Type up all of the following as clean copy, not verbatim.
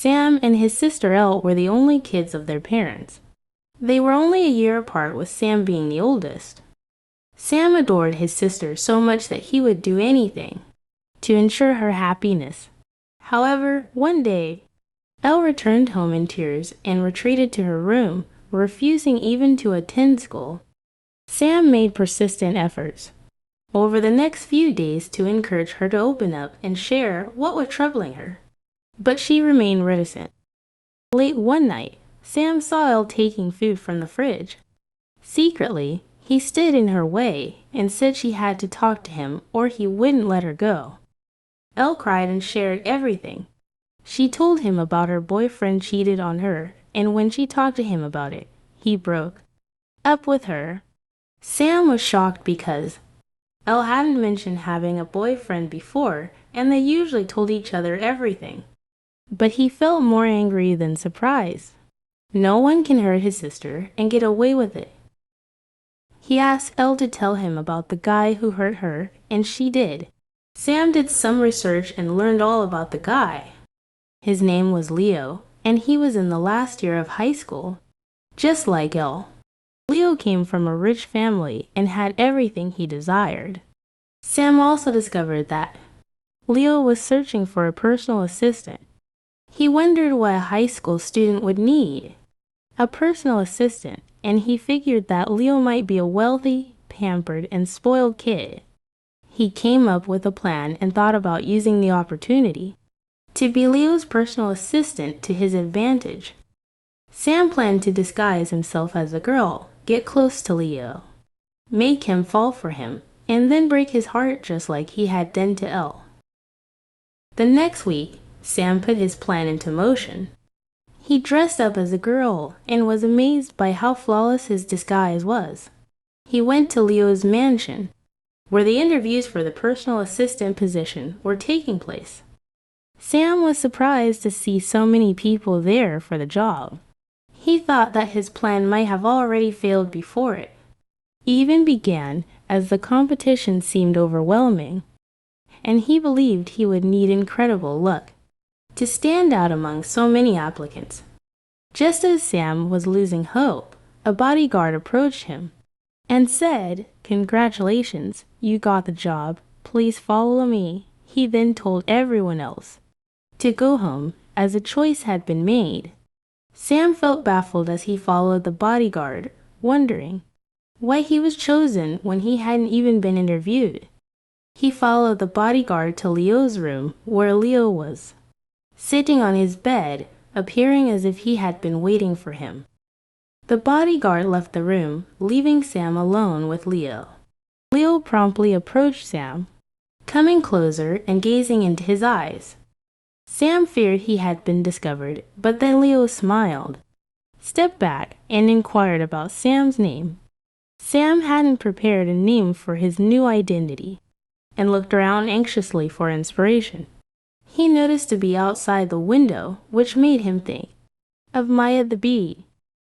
Sam and his sister Elle were the only kids of their parents. They were only a year apart, with Sam being the oldest. Sam adored his sister so much that he would do anything to ensure her happiness. However, one day, Elle returned home in tears and retreated to her room, refusing even to attend school. Sam made persistent efforts over the next few days to encourage her to open up and share what was troubling her, but she remained reticent. Late one night, Sam saw Elle taking food from the fridge. Secretly, he stood in her way and said she had to talk to him or he wouldn't let her go. Elle cried and shared everything. She told him about her boyfriend cheated on her, and when she talked to him about it, he broke up with her. Sam was shocked because Elle hadn't mentioned having a boyfriend before, and they usually told each other everything. But he felt more angry than surprised. No one can hurt his sister and get away with it. He asked Elle to tell him about the guy who hurt her, and she did. Sam did some research and learned all about the guy. His name was Leo, and he was in the last year of high school, just like Elle. Leo came from a rich family and had everything he desired. Sam also discovered that Leo was searching for a personal assistant. He wondered what a high school student would need a personal assistant, and he figured that Leo might be a wealthy, pampered, and spoiled kid. He came up with a plan and thought about using the opportunity to be Leo's personal assistant to his advantage. Sam planned to disguise himself as a girl, get close to Leo, make him fall for him, and then break his heart just like he had done to Elle. The next week, Sam put his plan into motion. He dressed up as a girl and was amazed by how flawless his disguise was. He went to Leo's mansion, where the interviews for the personal assistant position were taking place. Sam was surprised to see so many people there for the job. He thought that his plan might have already failed before it even began, as the competition seemed overwhelming, and he believed he would need incredible luck to stand out among so many applicants. Just as Sam was losing hope, a bodyguard approached him and said, "Congratulations, you got the job. Please follow me." He then told everyone else to go home as a choice had been made. Sam felt baffled as he followed the bodyguard, wondering why he was chosen when he hadn't even been interviewed. He followed the bodyguard to Leo's room, where Leo was sitting on his bed, appearing as if he had been waiting for him. The bodyguard left the room, leaving Sam alone with Leo. Leo promptly approached Sam, coming closer and gazing into his eyes. Sam feared he had been discovered, but then Leo smiled, stepped back, and inquired about Sam's name. Sam hadn't prepared a name for his new identity and looked around anxiously for inspiration. He noticed to be outside the window, which made him think of Maya the bee.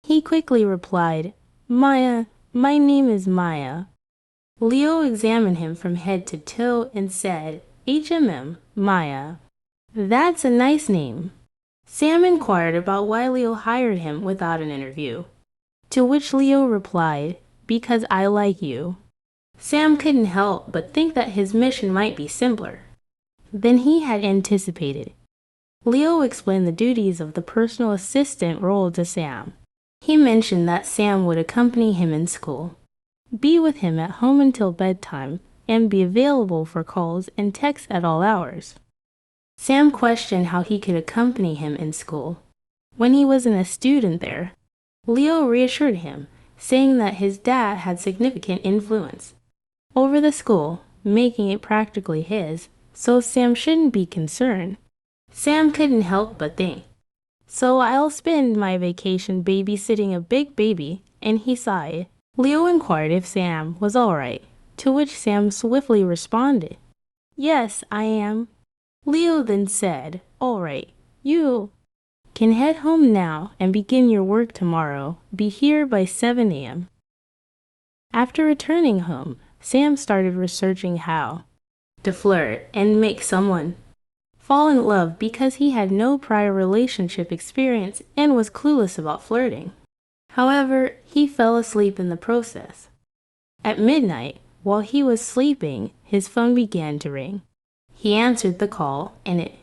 He quickly replied, "Maya, my name is Maya." Leo examined him from head to toe and said, Maya. That's a nice name." Sam inquired about why Leo hired him without an interview, to which Leo replied, "Because I like you." Sam couldn't help but think that his mission might be simpler than he had anticipated. Leo explained the duties of the personal assistant role to Sam. He mentioned that Sam would accompany him in school, be with him at home until bedtime, and be available for calls and texts at all hours. Sam questioned how he could accompany him in school when he wasn't a student there. Leo reassured him, saying that his dad had significant influence over the school, making it practically his, so Sam shouldn't be concerned. Sam couldn't help but think, "So I'll spend my vacation babysitting a big baby," and he sighed. Leo inquired if Sam was all right, to which Sam swiftly responded, "Yes, I am." Leo then said, "All right, you can head home now and begin your work tomorrow. Be here by 7 a.m. After returning home, Sam started researching how to flirt and make someone fall in love because he had no prior relationship experience and was clueless about flirting. However, he fell asleep in the process. At midnight, while he was sleeping, his phone began to ring. He answered the call, and it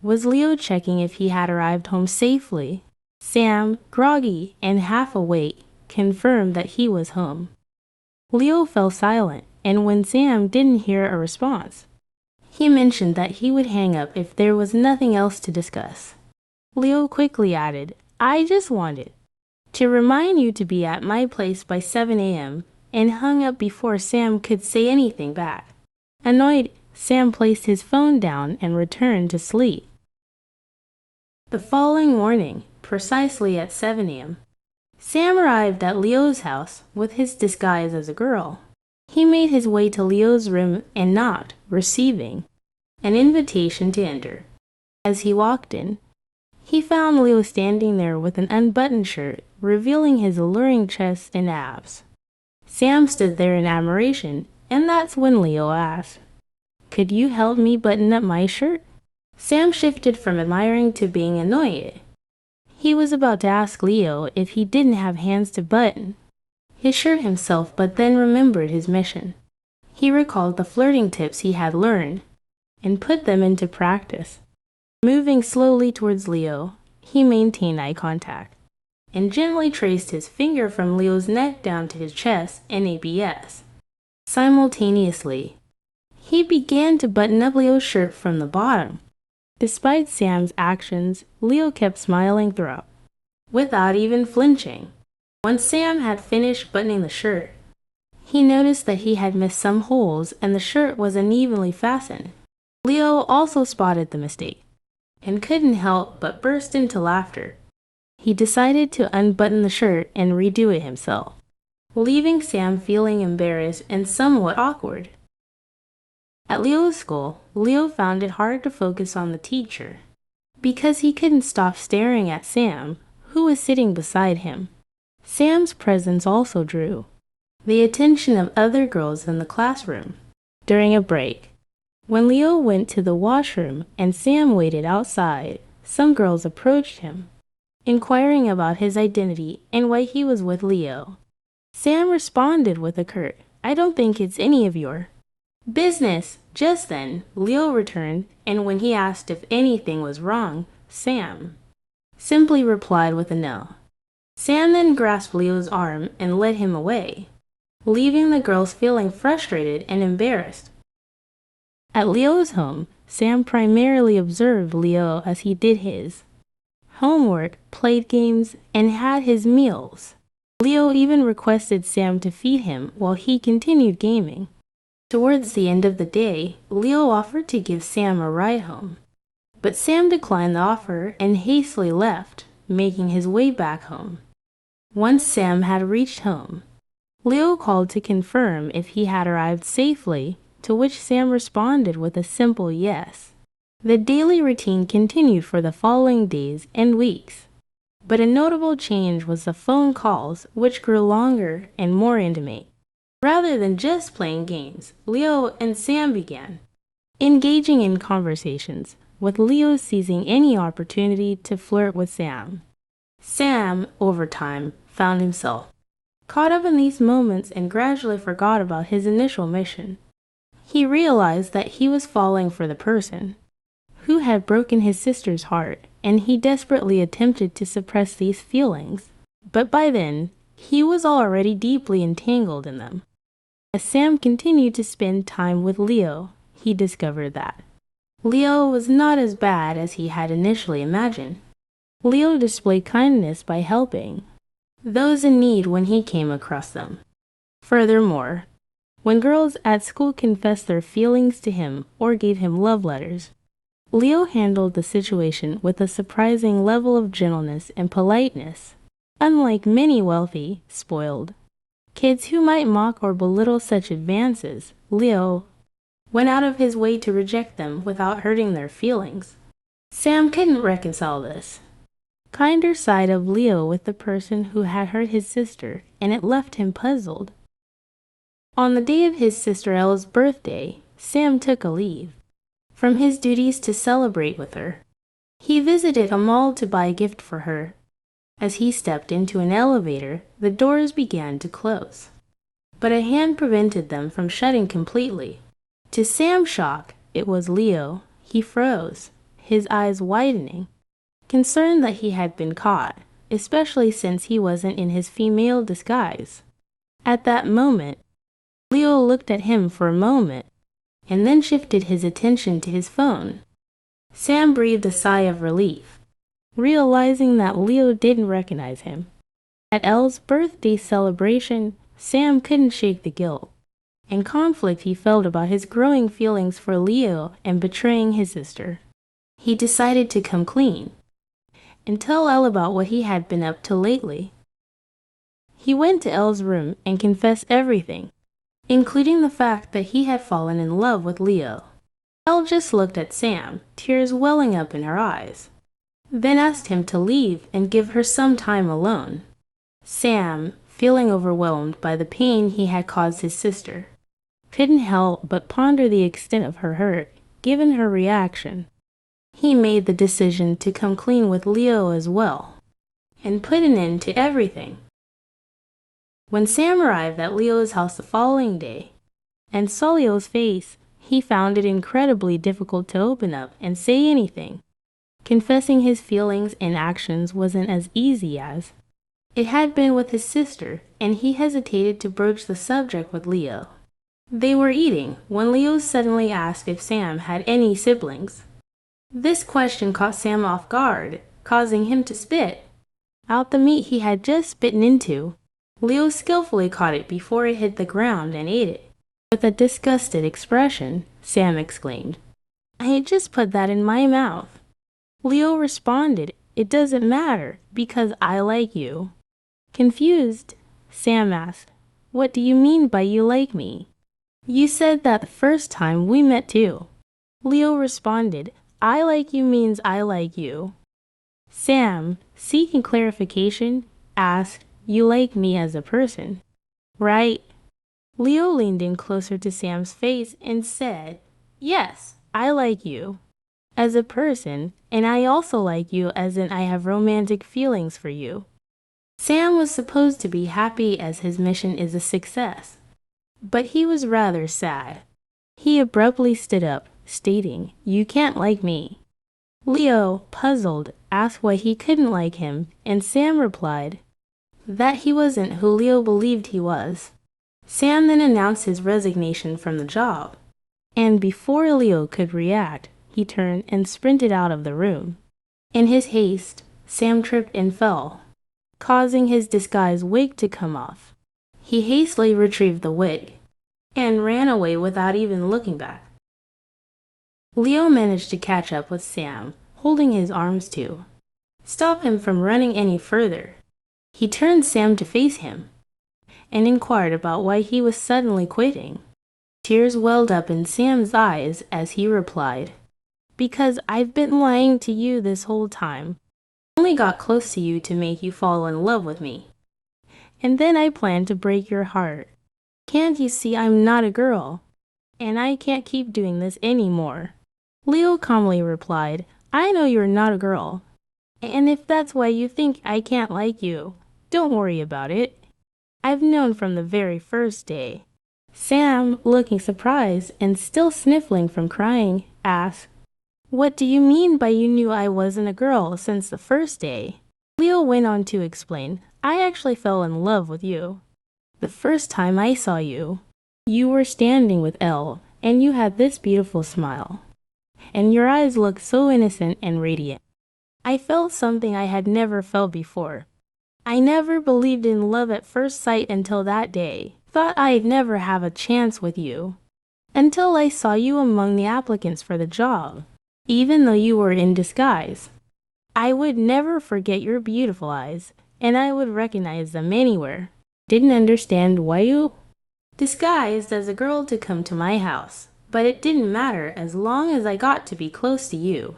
was Leo checking if he had arrived home safely. Sam, groggy and half awake, confirmed that he was home. Leo fell silent, and when Sam didn't hear a response, he mentioned that he would hang up if there was nothing else to discuss. Leo quickly added, "I just wanted to remind you to be at my place by 7 a.m., and hung up before Sam could say anything back. Annoyed, Sam placed his phone down and returned to sleep. The following morning, precisely at 7 a.m., Sam arrived at Leo's house with his disguise as a girl. He made his way to Leo's room and knocked, receiving an invitation to enter. As he walked in, he found Leo standing there with an unbuttoned shirt, revealing his alluring chest and abs. Sam stood there in admiration, and that's when Leo asked, "Could you help me button up my shirt?" Sam shifted from admiring to being annoyed. He was about to ask Leo if he didn't have hands to button his shirt himself, but then remembered his mission. He recalled the flirting tips he had learned and put them into practice. Moving slowly towards Leo, he maintained eye contact and gently traced his finger from Leo's neck down to his chest and ABS. Simultaneously, he began to button up Leo's shirt from the bottom. Despite Sam's actions, Leo kept smiling throughout, without even flinching. Once Sam had finished buttoning the shirt, he noticed that he had missed some holes and the shirt was unevenly fastened. Leo also spotted the mistake and couldn't help but burst into laughter. He decided to unbutton the shirt and redo it himself, leaving Sam feeling embarrassed and somewhat awkward. At Leo's school, Leo found it hard to focus on the teacher because he couldn't stop staring at Sam, who was sitting beside him. Sam's presence also drew the attention of other girls in the classroom. During a break, when Leo went to the washroom and Sam waited outside, some girls approached him, inquiring about his identity and why he was with Leo. Sam responded with a curt, "I don't think it's any of your business." Just then, Leo returned, and when he asked if anything was wrong, Sam simply replied with a no. Sam then grasped Leo's arm and led him away, leaving the girls feeling frustrated and embarrassed. At Leo's home, Sam primarily observed Leo as he did his homework, played games, and had his meals. Leo even requested Sam to feed him while he continued gaming. Towards the end of the day, Leo offered to give Sam a ride home, but Sam declined the offer and hastily left, making his way back home. Once Sam had reached home, Leo called to confirm if he had arrived safely, to which Sam responded with a simple yes. The daily routine continued for the following days and weeks, but a notable change was the phone calls, which grew longer and more intimate. Rather than just playing games, Leo and Sam began engaging in conversations, with Leo seizing any opportunity to flirt with Sam. Sam, over time, found himself caught up in these moments and gradually forgot about his initial mission. He realized that he was falling for the person who had broken his sister's heart, and he desperately attempted to suppress these feelings. But by then, he was already deeply entangled in them. As Sam continued to spend time with Leo, he discovered that Leo was not as bad as he had initially imagined. Leo displayed kindness by helping those in need when he came across them. Furthermore, when girls at school confessed their feelings to him or gave him love letters, Leo handled the situation with a surprising level of gentleness and politeness. Unlike many wealthy, spoiled kids who might mock or belittle such advances, Leo went out of his way to reject them without hurting their feelings. Sam couldn't reconcile this kinder side of Leo with the person who had hurt his sister, and it left him puzzled. On the day of his sister Ella's birthday, Sam took a leave from his duties to celebrate with her. He visited a mall to buy a gift for her. As he stepped into an elevator, the doors began to close, but a hand prevented them from shutting completely. To Sam's shock, it was Leo. He froze, his eyes widening, concerned that he had been caught, especially since he wasn't in his female disguise. At that moment, Leo looked at him for a moment, and then shifted his attention to his phone. Sam breathed a sigh of relief, realizing that Leo didn't recognize him. At Elle's birthday celebration, Sam couldn't shake the guilt and conflict he felt about his growing feelings for Leo and betraying his sister. He decided to come clean and tell Elle about what he had been up to lately. He went to Elle's room and confessed everything, including the fact that he had fallen in love with Leo. Elle just looked at Sam, tears welling up in her eyes, then asked him to leave and give her some time alone. Sam, feeling overwhelmed by the pain he had caused his sister, couldn't help but ponder the extent of her hurt, given her reaction. He made the decision to come clean with Leo as well, and put an end to everything. When Sam arrived at Leo's house the following day, and saw Leo's face, he found it incredibly difficult to open up and say anything. Confessing his feelings and actions wasn't as easy as it had been with his sister, and he hesitated to broach the subject with Leo. They were eating when Leo suddenly asked if Sam had any siblings. This question caught Sam off guard, causing him to spit out the meat he had just bitten into. Leo skillfully caught it before it hit the ground and ate it. With a disgusted expression, Sam exclaimed, "I just put that in my mouth." Leo responded, "It doesn't matter, because I like you." Confused, Sam asked, "What do you mean by you like me? You said that the first time we met too." Leo responded, "I like you means I like you." Sam, seeking clarification, asked, "You like me as a person, right?" Leo leaned in closer to Sam's face and said, "Yes, I like you as a person, and I also like you as in I have romantic feelings for you." Sam was supposed to be happy as his mission is a success, but he was rather sad. He abruptly stood up, stating, "You can't like me." Leo, puzzled, asked why he couldn't like him, and Sam replied that he wasn't who Leo believed he was. Sam then announced his resignation from the job, and before Leo could react, he turned and sprinted out of the room. In his haste, Sam tripped and fell, causing his disguise wig to come off. He hastily retrieved the wig and ran away without even looking back. Leo managed to catch up with Sam, holding his arms to stop him from running any further. He turned Sam to face him and inquired about why he was suddenly quitting. Tears welled up in Sam's eyes as he replied, "Because I've been lying to you this whole time. I only got close to you to make you fall in love with me. And then I planned to break your heart. Can't you see I'm not a girl? And I can't keep doing this anymore." Leo calmly replied, "I know you're not a girl. And if that's why you think I can't like you, don't worry about it. I've known from the very first day." Sam, looking surprised and still sniffling from crying, asked, "What do you mean by you knew I wasn't a girl since the first day?" Leo went on to explain, "I actually fell in love with you. The first time I saw you, you were standing with Elle, and you had this beautiful smile, and your eyes looked so innocent and radiant. I felt something I had never felt before. I never believed in love at first sight until that day. Thought I'd never have a chance with you, until I saw you among the applicants for the job, even though you were in disguise. I would never forget your beautiful eyes, and I would recognize them anywhere. Didn't understand why you disguised as a girl to come to my house, but it didn't matter as long as I got to be close to you."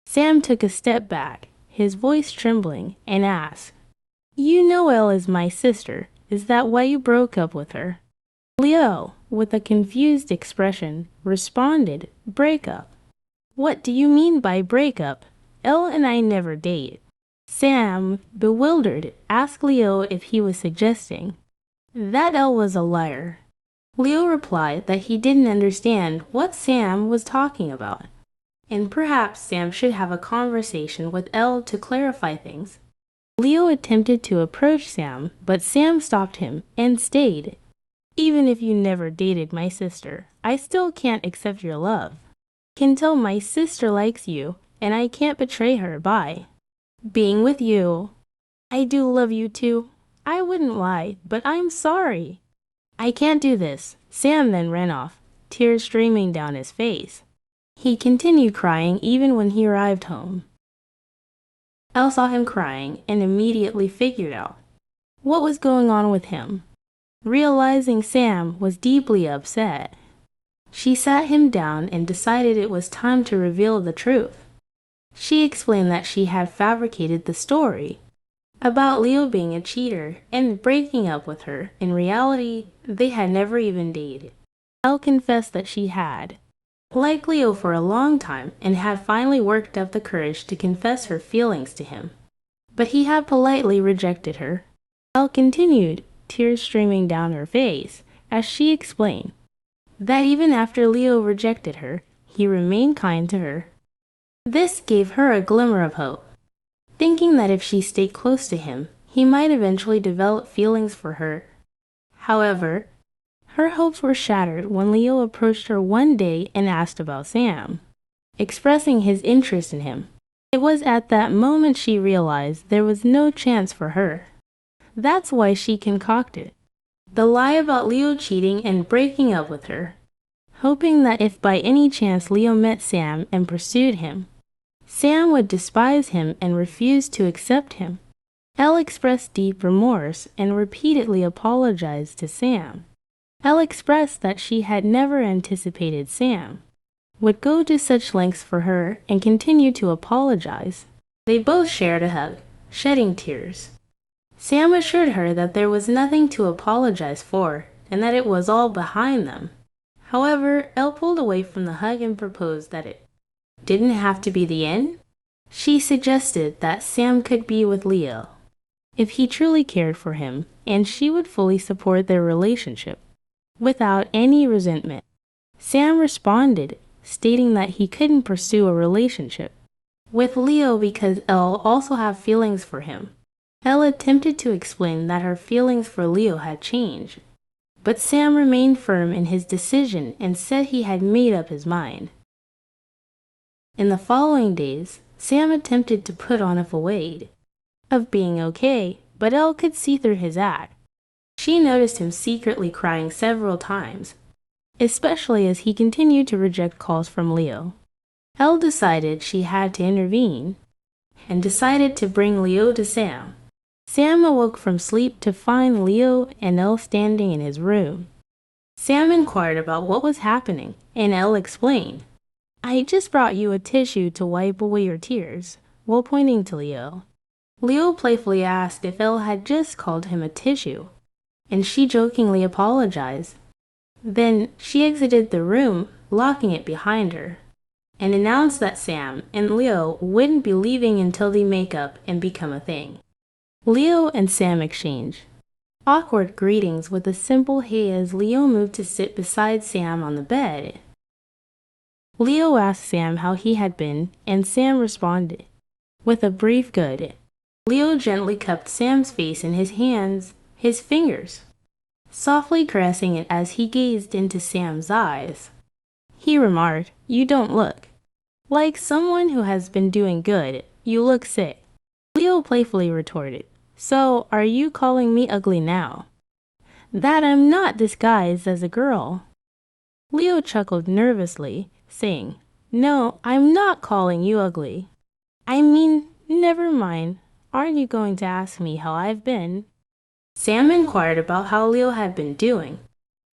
Sam took a step back, his voice trembling, and asked, "You know Elle is my sister. Is that why you broke up with her?" Leo, with a confused expression, responded, "Break up. What do you mean by breakup? Elle and I never date. Sam, bewildered, asked Leo if he was suggesting that Elle was a liar. Leo replied that he didn't understand what Sam was talking about, and perhaps Sam should have a conversation with Elle to clarify things. Leo attempted to approach Sam, but Sam stopped him and stayed. Even if you never dated my sister, I still can't accept your love. Can tell my sister likes you, and I can't betray her by being with you. I do love you too. I wouldn't lie, but I'm sorry. I can't do this. Sam then ran off, tears streaming down his face. He continued crying even when he arrived home. Elle saw him crying and immediately figured out what was going on with him. Realizing Sam was deeply upset, she sat him down and decided it was time to reveal the truth. She explained that she had fabricated the story about Leo being a cheater and breaking up with her. In reality, they had never even dated. Elle confessed that she had liked Leo for a long time and had finally worked up the courage to confess her feelings to him. But he had politely rejected her. Elle continued, tears streaming down her face, as she explained that even after Leo rejected her, he remained kind to her. This gave her a glimmer of hope, thinking that if she stayed close to him, he might eventually develop feelings for her. However, her hopes were shattered when Leo approached her one day and asked about Sam, expressing his interest in him. It was at that moment she realized there was no chance for her. That's why she concocted the lie about Leo cheating and breaking up with her, hoping that if by any chance Leo met Sam and pursued him, Sam would despise him and refuse to accept him. Elle expressed deep remorse and repeatedly apologized to Sam. Elle expressed that she had never anticipated Sam would go to such lengths for her and continue to apologize. They both shared a hug, shedding tears. Sam assured her that there was nothing to apologize for and that it was all behind them. However, Elle pulled away from the hug and proposed that it didn't have to be the end. She suggested that Sam could be with Leo if he truly cared for him, and she would fully support their relationship without any resentment. Sam responded, stating that he couldn't pursue a relationship with Leo because Elle also had feelings for him. Elle attempted to explain that her feelings for Leo had changed, but Sam remained firm in his decision and said he had made up his mind. In the following days, Sam attempted to put on a facade of being okay, but Elle could see through his act. She noticed him secretly crying several times, especially as he continued to reject calls from Leo. Elle decided she had to intervene and decided to bring Leo to Sam. Sam awoke from sleep to find Leo and Elle standing in his room. Sam inquired about what was happening, and Elle explained, "I just brought you a tissue to wipe away your tears," while pointing to Leo. Leo playfully asked if Elle had just called him a tissue, and she jokingly apologized. Then she exited the room, locking it behind her, and announced that Sam and Leo wouldn't be leaving until they make up and become a thing. Leo and Sam exchange awkward greetings with a simple hey as Leo moved to sit beside Sam on the bed. Leo asked Sam how he had been, and Sam responded with a brief good. Leo gently cupped Sam's face in his hands, his fingers, softly caressing it as he gazed into Sam's eyes. He remarked, "You don't look like someone who has been doing good. You look sick." Leo playfully retorted, "So, are you calling me ugly now that I'm not disguised as a girl?" Leo chuckled nervously, saying, "No, I'm not calling you ugly. I mean, never mind. Aren't you going to ask me how I've been?" Sam inquired about how Leo had been doing,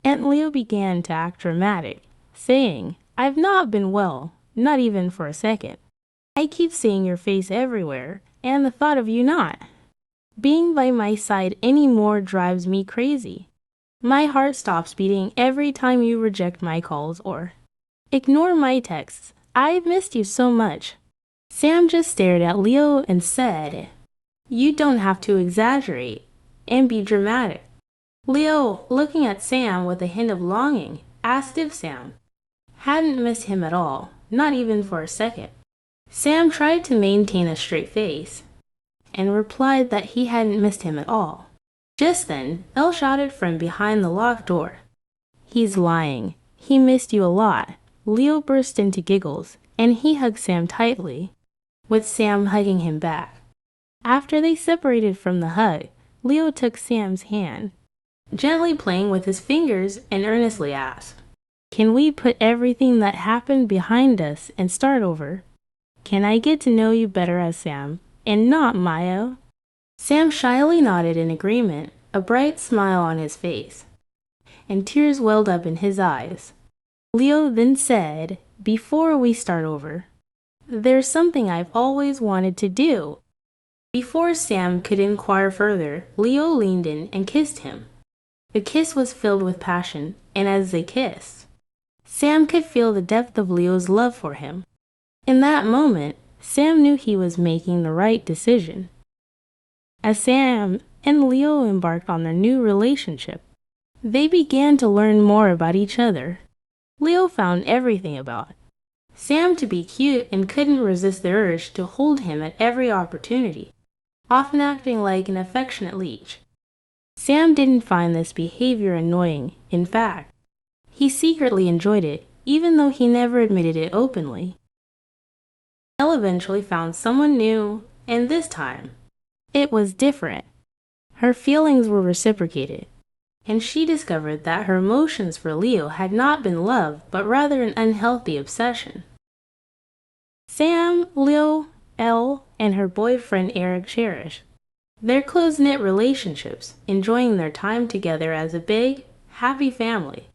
and Leo began to act dramatic, saying, "I've not been well, not even for a second. I keep seeing your face everywhere, and the thought of you not being by my side anymore drives me crazy. My heart stops beating every time you reject my calls or ignore my texts. I've missed you so much." Sam just stared at Leo and said, "You don't have to exaggerate and be dramatic." Leo, looking at Sam with a hint of longing, asked if Sam hadn't missed him at all, not even for a second. Sam tried to maintain a straight face and replied that he hadn't missed him at all. Just then, Elle shouted from behind the locked door, "He's lying. He missed you a lot." Leo burst into giggles, and he hugged Sam tightly, with Sam hugging him back. After they separated from the hug, Leo took Sam's hand, gently playing with his fingers, and earnestly asked, "Can we put everything that happened behind us and start over? Can I get to know you better as Sam, and not Maya?" Sam shyly nodded in agreement, a bright smile on his face, and tears welled up in his eyes. Leo then said, "Before we start over, there's something I've always wanted to do." Before Sam could inquire further, Leo leaned in and kissed him. The kiss was filled with passion, and as they kissed, Sam could feel the depth of Leo's love for him. In that moment, Sam knew he was making the right decision. As Sam and Leo embarked on their new relationship, they began to learn more about each other. Leo found everything about Sam to be cute and couldn't resist the urge to hold him at every opportunity, often acting like an affectionate leech. Sam didn't find this behavior annoying. In fact, he secretly enjoyed it, even though he never admitted it openly. Elle eventually found someone new, and this time, it was different. Her feelings were reciprocated, and she discovered that her emotions for Leo had not been love, but rather an unhealthy obsession. Sam, Leo, Elle, and her boyfriend Eric cherished their close-knit relationships, enjoying their time together as a big, happy family.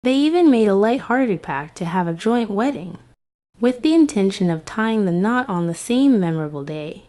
They even made a light-hearted pact to have a joint wedding, with the intention of tying the knot on the same memorable day.